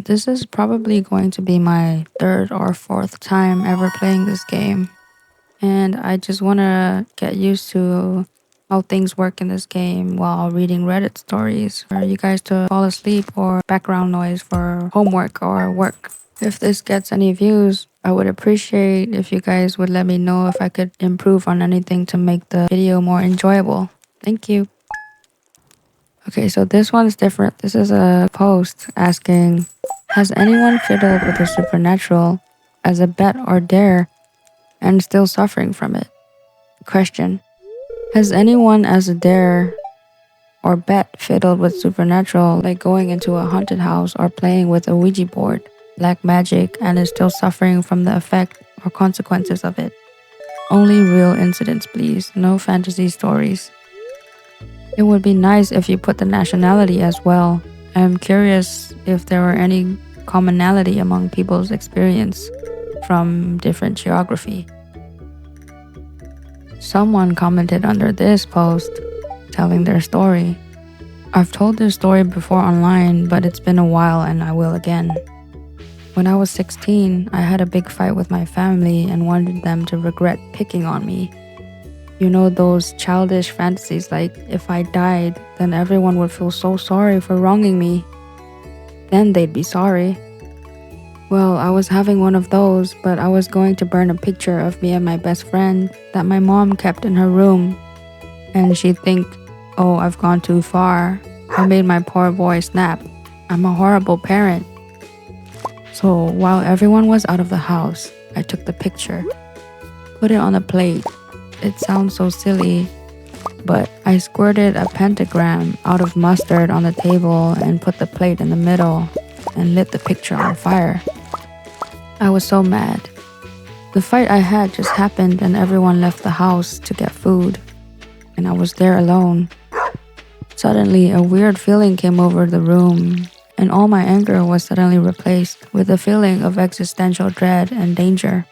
This is probably going to be my third or fourth time ever playing this game. And I just want to get used to how things work in this game while reading Reddit stories for you guys to fall asleep or background noise for homework or work. If this gets any views, I would appreciate if you guys would let me know if I could improve on anything to make the video more enjoyable. Thank you. Okay, so this one's different. This is a post asking, has anyone fiddled with the supernatural as a bet or dare and still suffering from it? Question. Has anyone as a dare or bet fiddled with supernatural, like going into a haunted house or playing with a Ouija board, black magic, and is still suffering from the effect or consequences of it? Only real incidents, please. No fantasy stories. It would be nice if you put the nationality as well. I'm curious if there were any commonality among people's experience from different geography. Someone commented under this post telling their story. I've told this story before online, but it's been a while and I will again. When I was 16, I had a big fight with my family and wanted them to regret picking on me. You know those childish fantasies like if I died, then everyone would feel so sorry for wronging me. Then they'd be sorry. Well, I was having one of those, but I was going to burn a picture of me and my best friend that my mom kept in her room. And she'd think, oh, I've gone too far. I made my poor boy snap. I'm a horrible parent. So while everyone was out of the house, I took the picture, put it on a plate. It sounds so silly, but I squirted a pentagram out of mustard on the table and put the plate in the middle and lit the picture on fire. I was so mad. The fight I had just happened and everyone left the house to get food, and I was there alone. Suddenly, a weird feeling came over the room, and all my anger was suddenly replaced with a feeling of existential dread and danger.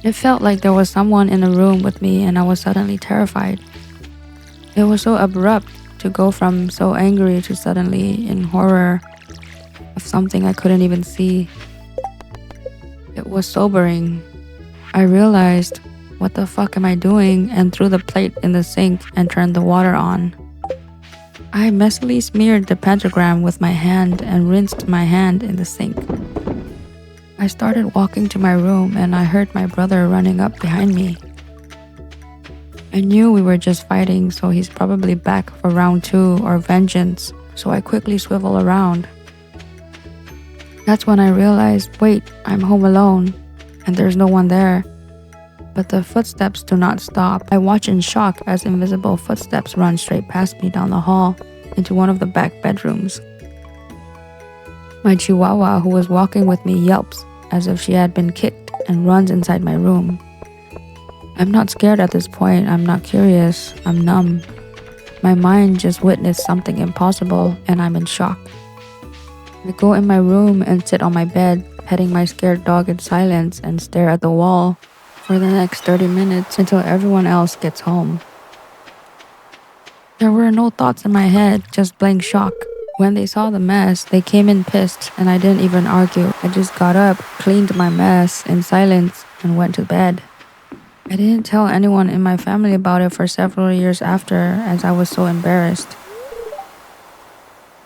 It felt like there was someone in the room with me and I was suddenly terrified. It was so abrupt to go from so angry to suddenly in horror of something I couldn't even see. It was sobering. I realized, what the fuck am I doing, and threw the plate in the sink and turned the water on. I messily smeared the pentagram with my hand and rinsed my hand in the sink. I started walking to my room and I heard my brother running up behind me. I knew we were just fighting, so he's probably back for round 2 or vengeance, so I quickly swivel around. That's when I realized, wait, I'm home alone and there's no one there. But the footsteps do not stop. I watch in shock as invisible footsteps run straight past me down the hall into one of the back bedrooms. My chihuahua, who was walking with me, yelps as if she had been kicked and runs inside my room. I'm not scared at this point. I'm not curious. I'm numb. My mind just witnessed something impossible and I'm in shock. I go in my room and sit on my bed, petting my scared dog in silence and stare at the wall for the next 30 minutes until everyone else gets home. There were no thoughts in my head, just blank shock. When they saw the mess, they came in pissed and I didn't even argue. I just got up, cleaned my mess in silence and went to bed. I didn't tell anyone in my family about it for several years after, as I was so embarrassed.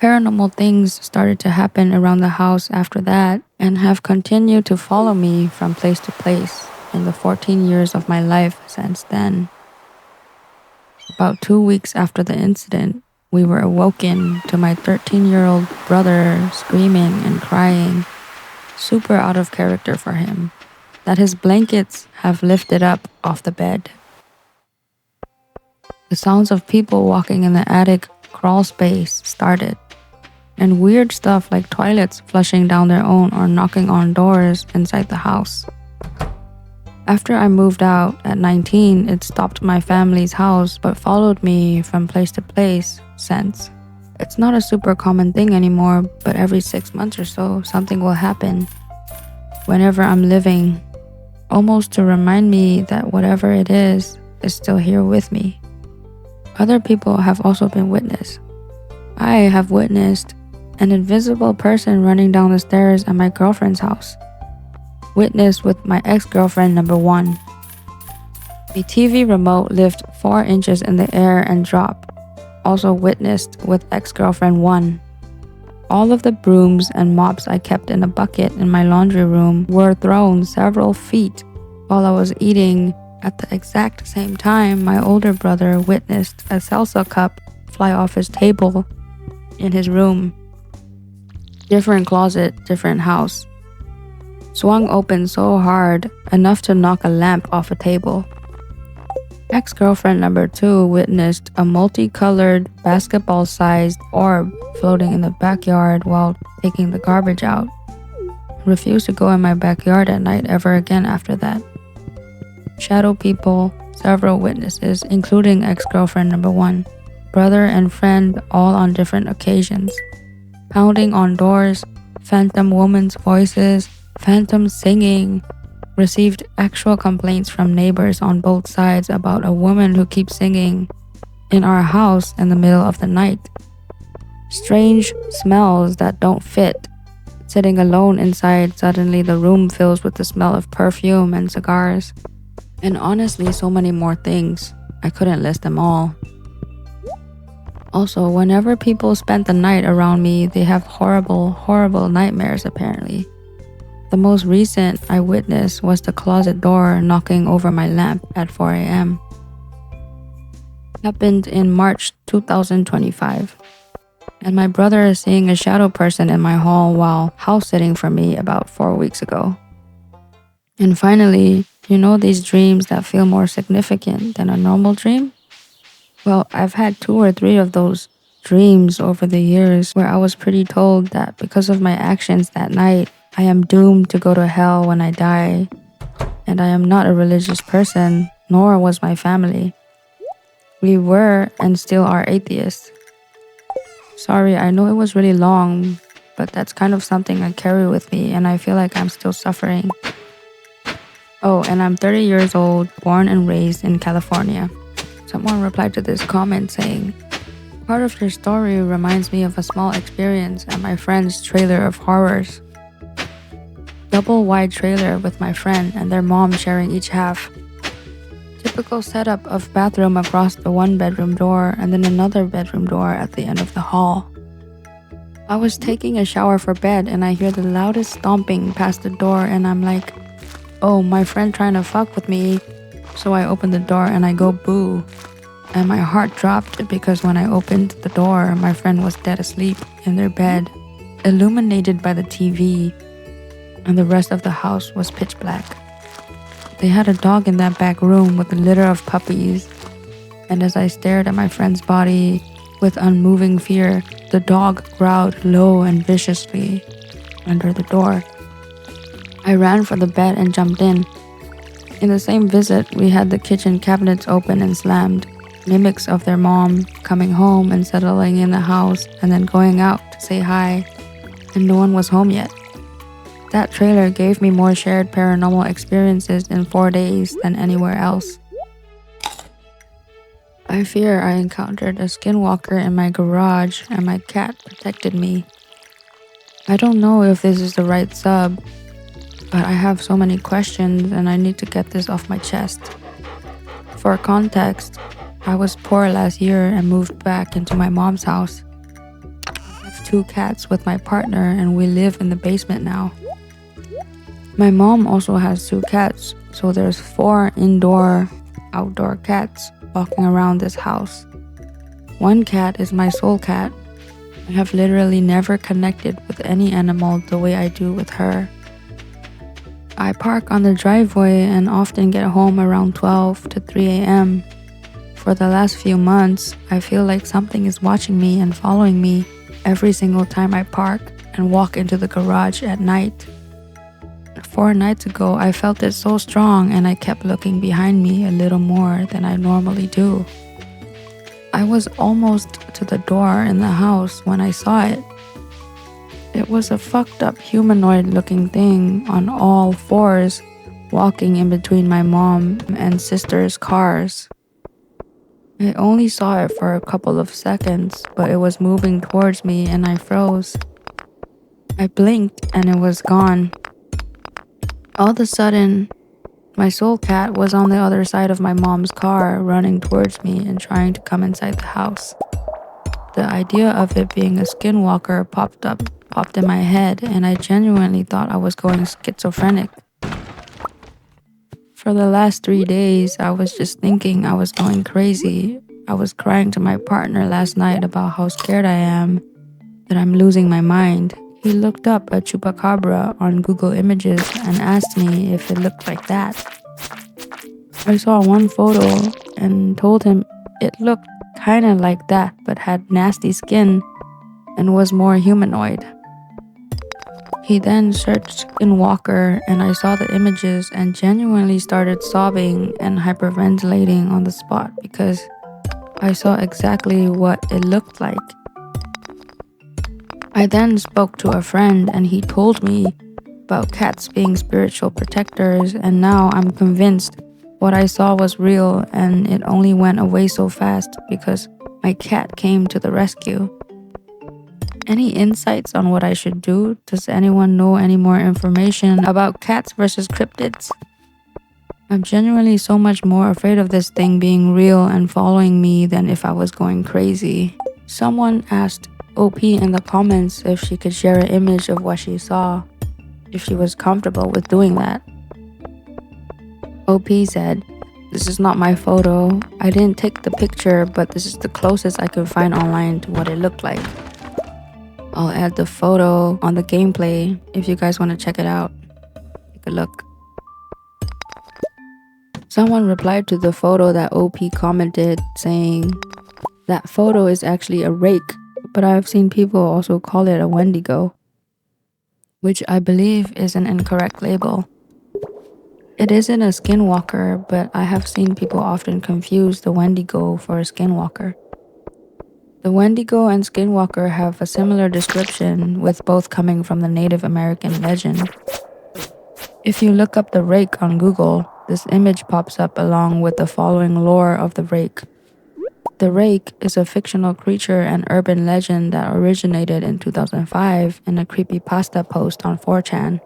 Paranormal things started to happen around the house after that and have continued to follow me from place to place in the 14 years of my life since then. About 2 weeks after the incident, we were awoken to my 13-year-old brother screaming and crying, super out of character for him, that his blankets have lifted up off the bed. The sounds of people walking in the attic crawl space started, and weird stuff like toilets flushing down their own or knocking on doors inside the house. After I moved out at 19, it stopped my family's house but followed me from place to place since. It's not a super common thing anymore, but every 6 months or so, something will happen whenever I'm living, almost to remind me that whatever it is still here with me. Other people have also been witness. I have witnessed An invisible person running down the stairs at my girlfriend's house. Witnessed with my ex-girlfriend number 1. The TV remote lift 4 inches in the air and drop. Also witnessed with ex-girlfriend 1. All of the brooms and mops I kept in a bucket in my laundry room were thrown several feet while I was eating. At the exact same time, my older brother witnessed a salsa cup fly off his table in his room. Different closet, different house. Swung open so hard, enough to knock a lamp off a table. Ex-girlfriend number 2 witnessed a multicolored basketball-sized orb floating in the backyard while taking the garbage out. Refused to go in my backyard at night ever again after that. Shadow people, several witnesses, including ex-girlfriend number 1, brother and friend, all on different occasions. Pounding on doors, phantom women's voices, phantom singing. Received actual complaints from neighbors on both sides about a woman who keeps singing in our house in the middle of the night. Strange smells that don't fit. Sitting alone inside, suddenly the room fills with the smell of perfume and cigars. And honestly, so many more things. I couldn't list them all. Also, whenever people spend the night around me, they have horrible, horrible nightmares apparently. The most recent I witnessed was the closet door knocking over my lamp at 4 a.m. Happened in March 2025. And my brother is seeing a shadow person in my hall while house sitting for me about 4 weeks ago. And finally, you know these dreams that feel more significant than a normal dream? Well, I've had 2 or 3 of those dreams over the years where I was pretty told that because of my actions that night, I am doomed to go to hell when I die, and I am not a religious person, nor was my family. We were and still are atheists. Sorry, I know it was really long, but that's kind of something I carry with me, and I feel like I'm still suffering. Oh, and I'm 30 years old, born and raised in California. Someone replied to this comment saying, "Part of your story reminds me of a small experience at my friend's trailer of horrors. Double wide trailer with my friend and their mom sharing each half. Typical setup of bathroom across the 1-bedroom door and then another bedroom door at the end of the hall. I was taking a shower for bed and I hear the loudest stomping past the door and I'm like, oh, my friend trying to fuck with me. So I open the door and I go boo. And my heart dropped because when I opened the door, my friend was dead asleep in their bed, illuminated by the TV. And the rest of the house was pitch black. They had a dog in that back room with a litter of puppies, and as I stared at my friend's body with unmoving fear, the dog growled low and viciously under the door. I ran for the bed and jumped in. In the same visit, we had the kitchen cabinets open and slammed, mimics of their mom coming home and settling in the house and then going out to say hi, and no one was home yet. That trailer gave me more shared paranormal experiences in 4 days than anywhere else. I fear I encountered a skinwalker in my garage and my cat protected me. I don't know if this is the right sub, but I have so many questions and I need to get this off my chest. For context, I was poor last year and moved back into my mom's house. I have 2 cats with my partner and we live in the basement now. My mom also has 2 cats, so there's 4 indoor, outdoor cats walking around this house. 1 cat is my soul cat. I have literally never connected with any animal the way I do with her. I park on the driveway and often get home around 12 to 3 a.m. For the last few months, I feel like something is watching me and following me every single time I park and walk into the garage at night. 4 nights ago, I felt it so strong and I kept looking behind me a little more than I normally do. I was almost to the door in the house when I saw it. It was a fucked up humanoid looking thing on all 4s, walking in between my mom and sister's cars. I only saw it for a couple of seconds, but it was moving towards me and I froze. I blinked and it was gone. All of a sudden, my soul cat was on the other side of my mom's car, running towards me and trying to come inside the house. The idea of it being a skinwalker popped in my head, and I genuinely thought I was going schizophrenic. For the last 3 days, I was just thinking I was going crazy. I was crying to my partner last night about how scared I am, that I'm losing my mind. He looked up a chupacabra on Google Images and asked me if it looked like that. I saw one photo and told him it looked kinda like that but had nasty skin and was more humanoid. He then searched in Walker and I saw the images and genuinely started sobbing and hyperventilating on the spot because I saw exactly what it looked like. I then spoke to a friend and he told me about cats being spiritual protectors, and now I'm convinced what I saw was real and it only went away so fast because my cat came to the rescue. Any insights on what I should do? Does anyone know any more information about cats versus cryptids? I'm genuinely so much more afraid of this thing being real and following me than if I was going crazy. Someone asked OP in the comments if she could share an image of what she saw, if she was comfortable with doing that. OP said, "This is not my photo. I didn't take the picture, but this is the closest I could find online to what it looked like. I'll add the photo on the gameplay if you guys want to check it out. Take a look." Someone replied to the photo that OP commented saying, "That photo is actually a rake, but I've seen people also call it a Wendigo, which I believe is an incorrect label. It isn't a skinwalker, but I have seen people often confuse the Wendigo for a skinwalker. The Wendigo and skinwalker have a similar description, with both coming from the Native American legend. If you look up the rake on Google, this image pops up along with the following lore of the rake. The rake is a fictional creature and urban legend that originated in 2005 in a creepypasta post on 4chan.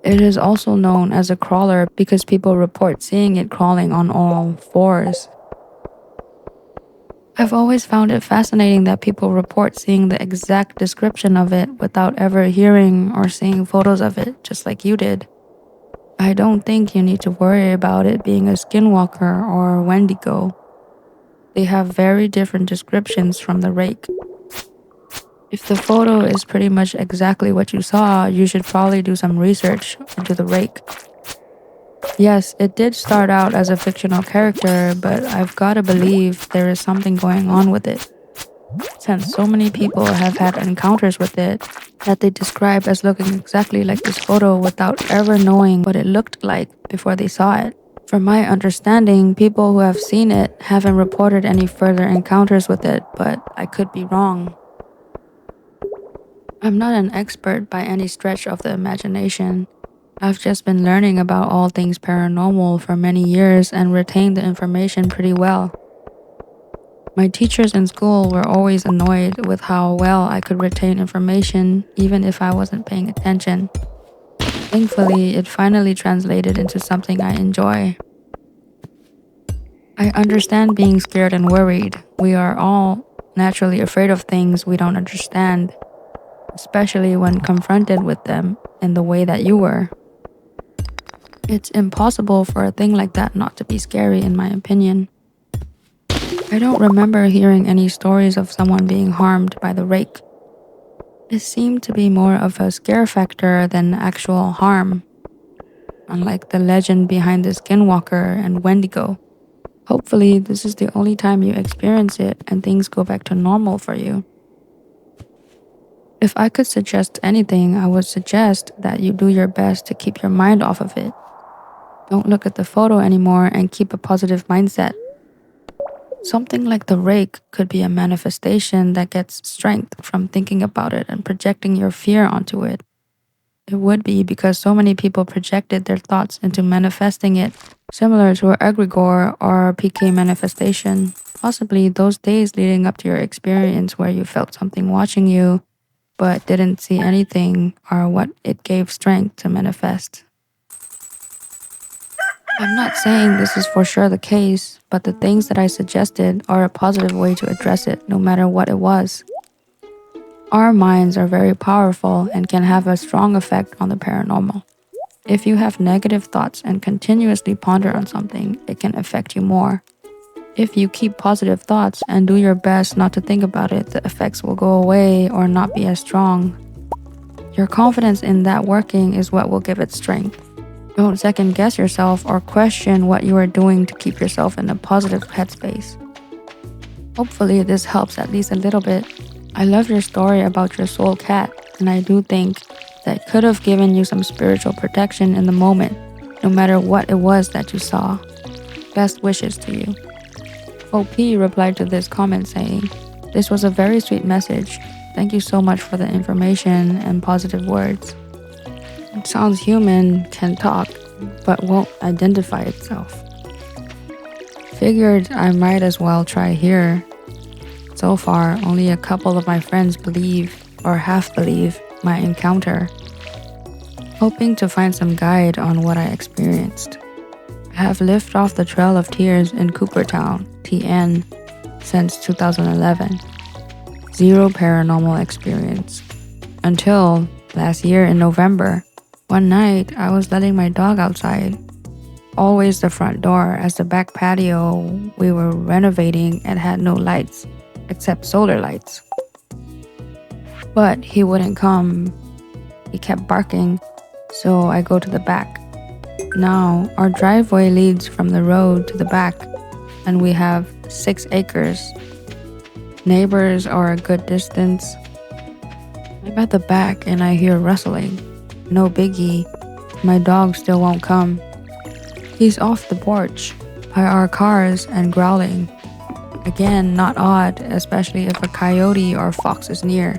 It is also known as a crawler because people report seeing it crawling on all fours. I've always found it fascinating that people report seeing the exact description of it without ever hearing or seeing photos of it, just like you did. I don't think you need to worry about it being a skinwalker or a Wendigo. They have very different descriptions from the rake. If the photo is pretty much exactly what you saw, you should probably do some research into the rake. Yes, it did start out as a fictional character, but I've gotta believe there is something going on with it, since so many people have had encounters with it that they describe as looking exactly like this photo without ever knowing what it looked like before they saw it. From my understanding, people who have seen it haven't reported any further encounters with it, but I could be wrong. I'm not an expert by any stretch of the imagination. I've just been learning about all things paranormal for many years and retained the information pretty well. My teachers in school were always annoyed with how well I could retain information even if I wasn't paying attention. Thankfully, it finally translated into something I enjoy. I understand being scared and worried. We are all naturally afraid of things we don't understand, especially when confronted with them in the way that you were. It's impossible for a thing like that not to be scary, in my opinion. I don't remember hearing any stories of someone being harmed by the rake. It seemed to be more of a scare factor than actual harm, unlike the legend behind the skinwalker and Wendigo. Hopefully, this is the only time you experience it and things go back to normal for you. If I could suggest anything, I would suggest that you do your best to keep your mind off of it. Don't look at the photo anymore and keep a positive mindset. Something like the rake could be a manifestation that gets strength from thinking about it and projecting your fear onto it. It would be because so many people projected their thoughts into manifesting it, similar to an egregore or PK manifestation. Possibly those days leading up to your experience where you felt something watching you but didn't see anything are what it gave strength to manifest. I'm not saying this is for sure the case, but the things that I suggested are a positive way to address it, no matter what it was. Our minds are very powerful and can have a strong effect on the paranormal. If you have negative thoughts and continuously ponder on something, it can affect you more. If you keep positive thoughts and do your best not to think about it, the effects will go away or not be as strong. Your confidence in that working is what will give it strength. Don't second guess yourself or question what you are doing to keep yourself in a positive headspace. Hopefully this helps at least a little bit. I love your story about your soul cat, and I do think that could have given you some spiritual protection in the moment, no matter what it was that you saw. Best wishes to you. OP replied to this comment saying, "This was a very sweet message. Thank you so much for the information and positive words. It sounds human, can talk, but won't identify itself. Figured I might as well try here. So far, only a couple of my friends believe or half believe my encounter. Hoping to find some guide on what I experienced. I have lived off the Trail of Tears in Coopertown, TN, since 2011. Zero paranormal experience. Until last year in November. One night, I was letting my dog outside. Always the front door, as the back patio we were renovating and had no lights, except solar lights. But he wouldn't come. He kept barking, so I go to the back. Now, our driveway leads from the road to the back, and we have 6 acres. Neighbors are a good distance. I'm at the back and I hear rustling. No biggie. My dog still won't come. He's off the porch by our cars and growling. Again, not odd, especially if a coyote or fox is near.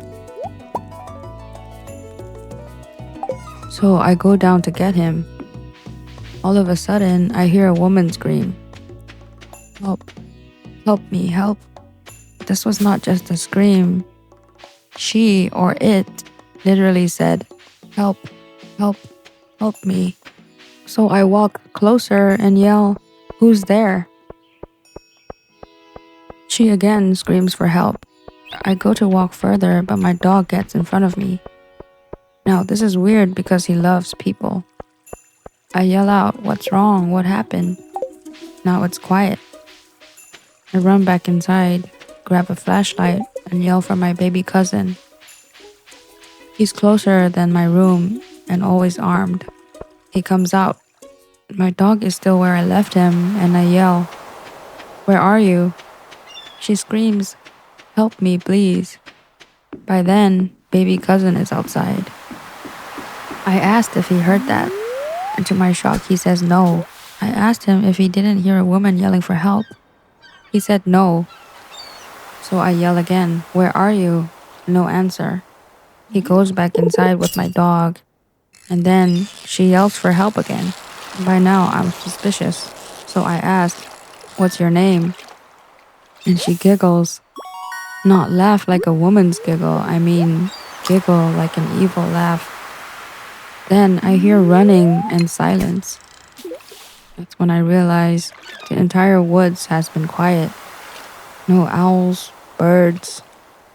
So I go down to get him. All of a sudden, I hear a woman scream. Help. Help me, help. This was not just a scream. She, or it, literally said, help, help, help me. So I walk closer and yell, who's there? She again screams for help. I go to walk further, but my dog gets in front of me. Now, this is weird because he loves people. I yell out, what's wrong? What happened? Now it's quiet. I run back inside, grab a flashlight, and yell for my baby cousin. He's closer than my room and always armed. He comes out. My dog is still where I left him, and I yell, where are you? She screams, help me, please. By then, baby cousin is outside. I asked if he heard that, and to my shock, he says no. I asked him if he didn't hear a woman yelling for help. He said no. So I yell again, where are you? No answer. He goes back inside with my dog, and then she yells for help again. By now, I'm suspicious, so I ask, what's your name? And she giggles. Not laugh like a woman's giggle, I mean giggle like an evil laugh. Then I hear running and silence. That's when I realize the entire woods has been quiet. No owls, birds.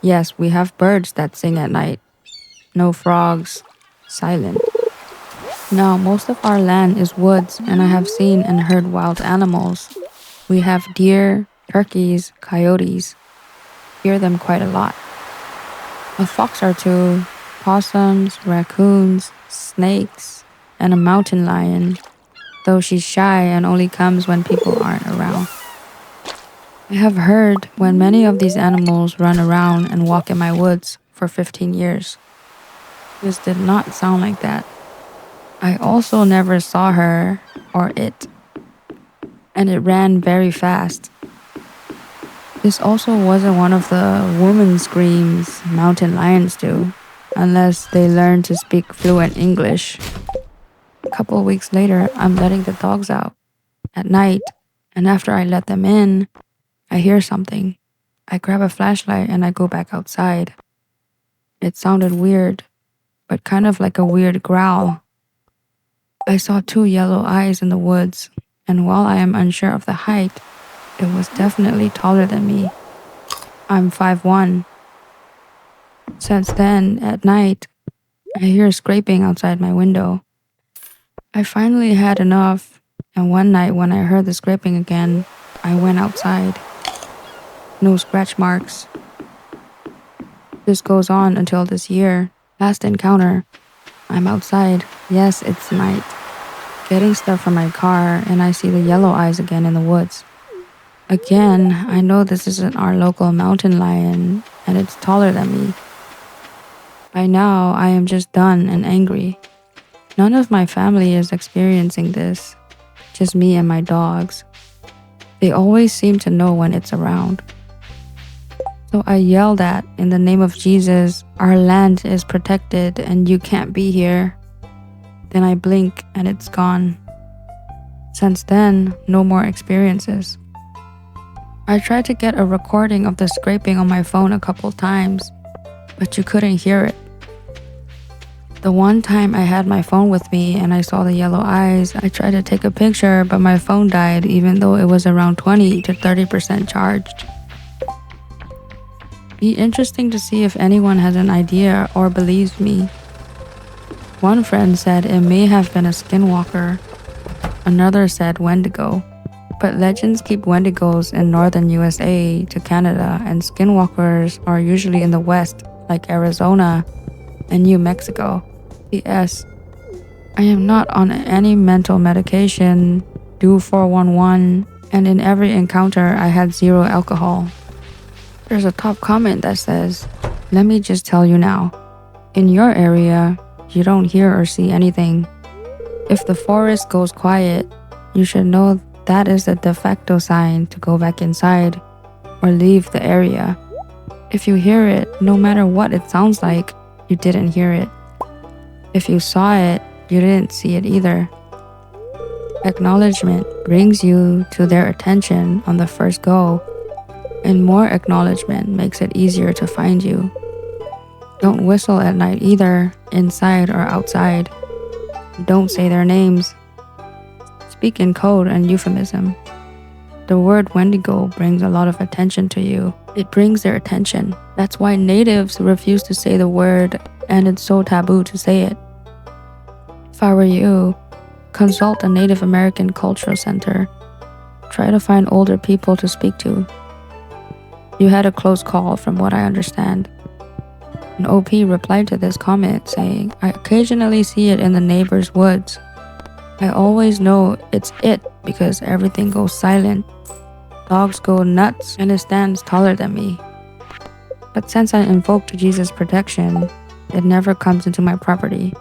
Yes, we have birds that sing at night. No frogs. Silent. Now, most of our land is woods, and I have seen and heard wild animals. We have deer, turkeys, coyotes. Hear them quite a lot. A fox or two, possums, raccoons, snakes, and a mountain lion, though she's shy and only comes when people aren't around. I have heard when many of these animals run around and walk in my woods for 15 years. This did not sound like that. I also never saw her or it, and it ran very fast. This also wasn't one of the woman screams mountain lions do, unless they learn to speak fluent English. A couple of weeks later, I'm letting the dogs out at night, and after I let them in, I hear something. I grab a flashlight and I go back outside. It sounded weird, but kind of like a weird growl. I saw two yellow eyes in the woods, and while I am unsure of the height, it was definitely taller than me. I'm 5'1". Since then, at night, I hear scraping outside my window. I finally had enough, and one night when I heard the scraping again, I went outside. No scratch marks. This goes on until this year. Last encounter. I'm outside. Yes, it's night. Getting stuff from my car, and I see the yellow eyes again in the woods. Again, I know this isn't our local mountain lion, and it's taller than me. By now, I am just done and angry. None of my family is experiencing this, just me and my dogs. They always seem to know when it's around. So I yelled at, in the name of Jesus, our land is protected and you can't be here. Then I blink and it's gone. Since then, no more experiences. I tried to get a recording of the scraping on my phone a couple times, but you couldn't hear it. The one time I had my phone with me and I saw the yellow eyes, I tried to take a picture, but my phone died even though it was around 20 to 30% charged. Be interesting to see if anyone has an idea or believes me. One friend said it may have been a skinwalker. Another said Wendigo. But legends keep Wendigos in northern USA to Canada, and skinwalkers are usually in the west, like Arizona and New Mexico. P.S. I am not on any mental medication, do 411, and in every encounter I had 0 alcohol. There's a top comment that says, let me just tell you now, in your area, you don't hear or see anything. If the forest goes quiet, you should know that is the de facto sign to go back inside or leave the area. If you hear it, no matter what it sounds like, you didn't hear it. If you saw it, you didn't see it either. Acknowledgement brings you to their attention on the first go, and more acknowledgement makes it easier to find you. Don't whistle at night either, inside or outside. Don't say their names. Speak in code and euphemism. The word Wendigo brings a lot of attention to you. It brings their attention. That's why natives refuse to say the word, and it's so taboo to say it. If I were you, consult a Native American cultural center. Try to find older people to speak to. You had a close call from what I understand. An OP replied to this comment saying, I occasionally see it in the neighbor's woods. I always know it's it because everything goes silent. Dogs go nuts and it stands taller than me. But since I invoked Jesus' protection, it never comes into my property.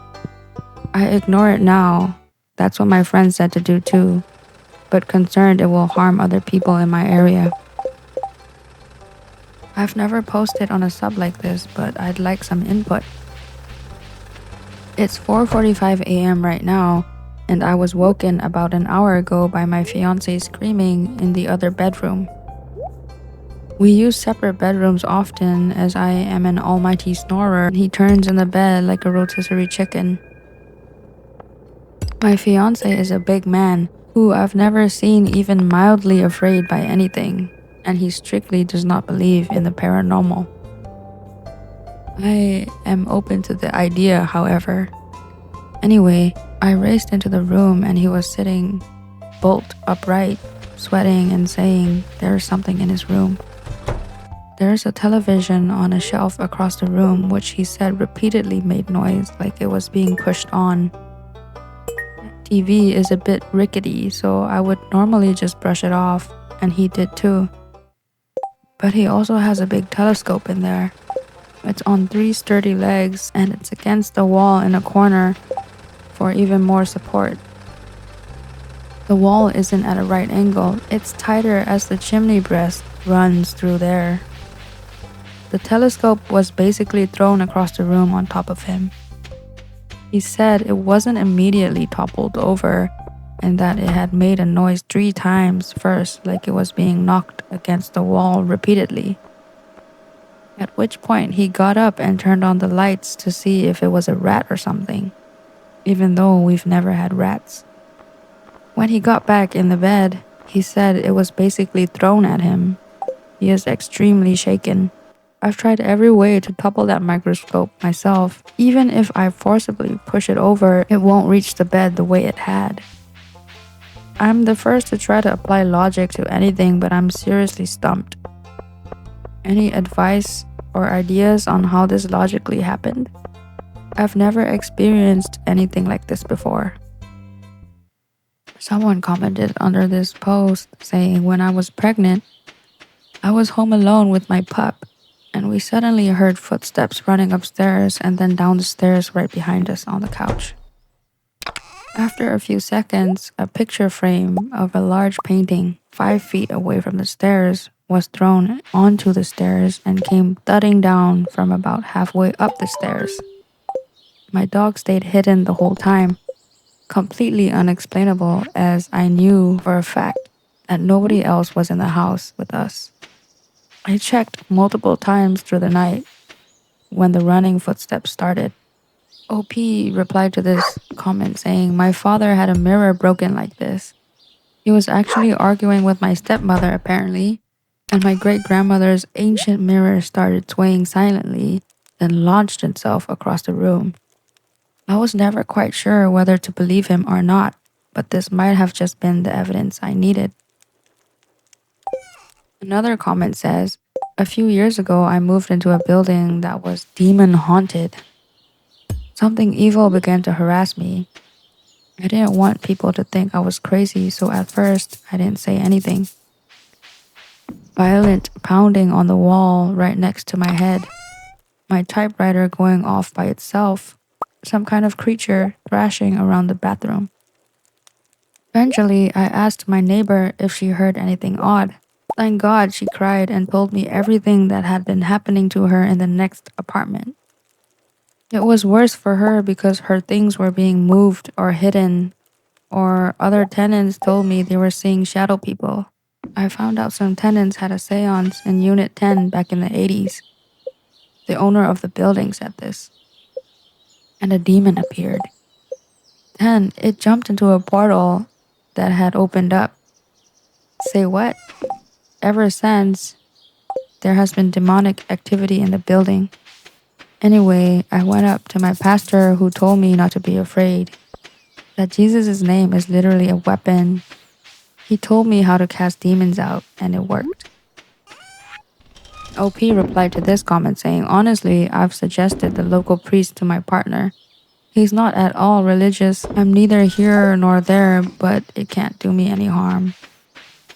I ignore it now. That's what my friend said to do too, but concerned it will harm other people in my area. I've never posted on a sub like this, but I'd like some input. It's 4:45 a.m. right now, and I was woken about an hour ago by my fiancé screaming in the other bedroom. We use separate bedrooms often as I am an almighty snorer and he turns in the bed like a rotisserie chicken. My fiancé is a big man who I've never seen even mildly afraid by anything, and he strictly does not believe in the paranormal. I am open to the idea, however. Anyway, I raced into the room and he was sitting bolt upright, sweating and saying there's something in his room. There's a television on a shelf across the room which he said repeatedly made noise like it was being pushed on. TV is a bit rickety, so I would normally just brush it off, and he did too. But he also has a big telescope in there. It's on 3 sturdy legs and it's against the wall in a corner for even more support. The wall isn't at a right angle, it's tighter as the chimney breast runs through there. The telescope was basically thrown across the room on top of him. He said it wasn't immediately toppled over and that it had made a noise 3 times first, like it was being knocked against the wall repeatedly. At which point he got up and turned on the lights to see if it was a rat or something, even though we've never had rats. When he got back in the bed, he said it was basically thrown at him. He is extremely shaken. I've tried every way to topple that microscope myself. Even if I forcibly push it over, it won't reach the bed the way it had. I'm the first to try to apply logic to anything, but I'm seriously stumped. Any advice or ideas on how this logically happened? I've never experienced anything like this before. Someone commented under this post saying, when I was pregnant, I was home alone with my pup, and we suddenly heard footsteps running upstairs and then down the stairs right behind us on the couch. After a few seconds, a picture frame of a large painting 5 feet away from the stairs was thrown onto the stairs and came thudding down from about halfway up the stairs. My dog stayed hidden the whole time, completely unexplainable, as I knew for a fact that nobody else was in the house with us. I checked multiple times through the night when the running footsteps started. OP replied to this comment saying, my father had a mirror broken like this. He was actually arguing with my stepmother apparently, and my great-grandmother's ancient mirror started swaying silently, then launched itself across the room. I was never quite sure whether to believe him or not, but this might have just been the evidence I needed. Another comment says, a few years ago I moved into a building that was demon haunted. Something evil began to harass me. I didn't want people to think I was crazy, so at first I didn't say anything. Violent pounding on the wall right next to my head. My typewriter going off by itself. Some kind of creature thrashing around the bathroom. Eventually, I asked my neighbor if she heard anything odd. Thank God she cried and told me everything that had been happening to her in the next apartment. It was worse for her because her things were being moved or hidden, or other tenants told me they were seeing shadow people. I found out some tenants had a seance in Unit 10 back in the 80s. The owner of the building said this. And a demon appeared. Then it jumped into a portal that had opened up. Say what? Ever since, there has been demonic activity in the building. Anyway, I went up to my pastor who told me not to be afraid. That Jesus' name is literally a weapon. He told me how to cast demons out, and it worked. OP replied to this comment saying, honestly, I've suggested the local priest to my partner. He's not at all religious. I'm neither here nor there, but it can't do me any harm.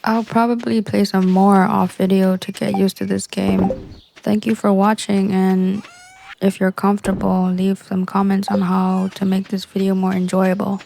I'll probably play some more off video to get used to this game. Thank you for watching, and if you're comfortable, leave some comments on how to make this video more enjoyable.